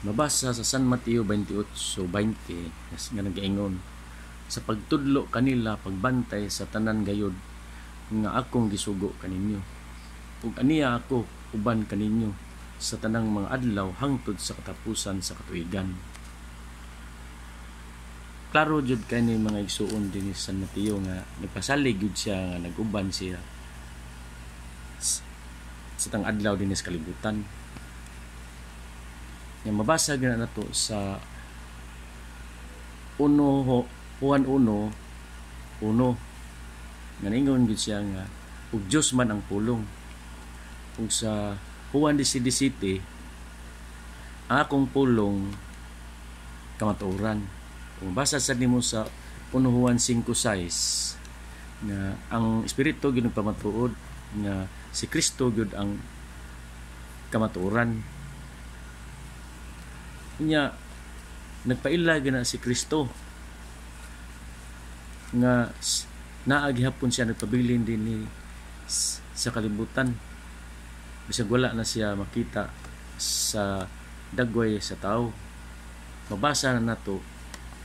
Mabasa sa San Mateo 28:20 nga nagaingon, sa pagtudlo kanila pagbantay sa tanan gayud nga akong gisugo kaninyo. Ug aniya ako uban kaninyo sa tanang mga adlaw hangtod sa katapusan sa katuigan. Klaro jud kani mga igsuon din sa San Mateo nga nagpasalig jud siya nga naguban siya sa tang adlaw din sa kalibutan. Yang mabasa gina nato sa Juan 1:1 nga ningon gid siya nga ug Dios man ang pulong. Ug sa Juan 17:17 akong pulong kamatuoran. Kung basa sa nimo sa 1 Juan 5:6 nga ang Espiritu gyud nagpamatuod nga si Kristo gyud ang kamatuoran. Nya nagpaila gina si Kristo nga naagihapon siya nagpabilin din ni sa kalibutan. Bisag wala na siya makita sa dagway sa tao. Mabasa na nato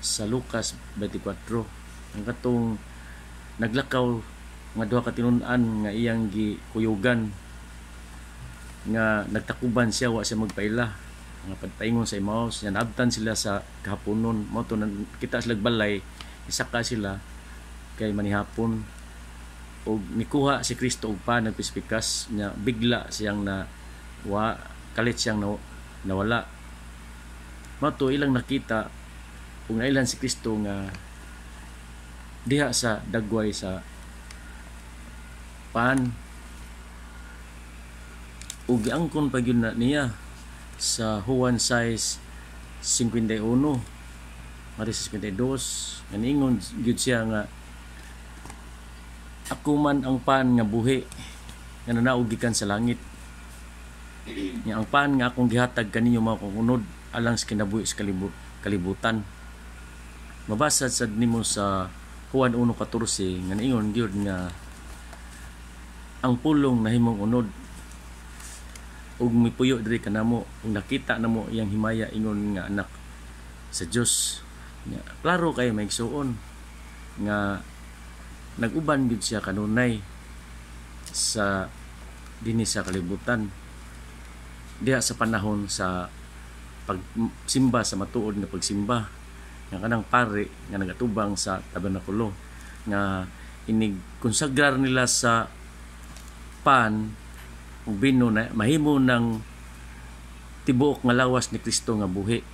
sa Lucas 24 ang katong naglakaw nga duha ka tinun-an nga iyang gikuyugan nga nagtakuban siya wa siya magpaila nga pagpaingon sa Emmaus, yan abtan sila sa kahaponon mo to kita sila balay isaka sila kay manihapon og nikuha si Kristo og pa nagpispikas nya bigla siyang kalit siyang nawala mo to ilang nakita ug nailan si Kristo nga diha sa dagway sa pan ug giangkon pa gyud na niya sa Juan 6:51 mari sa 52 nga ningon gyud siya nga ako man ang pan nga buhi nga nanaog gikan sa langit. Nga ang pan nga akong gihatag kaninyo mga kununod alang sa kinabuhi sa kalibutan. Mabasa sad nimo sa Juan 1:14 nga ningon gyud nga ang pulong nahimong unod ug mipuyo diri kanamo ug nakita namo iyang himaya ingon nga anak sa Dios. Klaro kay maigsuon nga naguban gid siya kanunay sa dinhi sa kalibutan diha sa panahon sa pagsimba sa matuod nga pagsimba nga kanang pare nga nagatubang sa tabernakulo nga inig konsagrar nila sa pan ug bino na mahimo ng tibuok nga lawas ni Kristo nga buhi.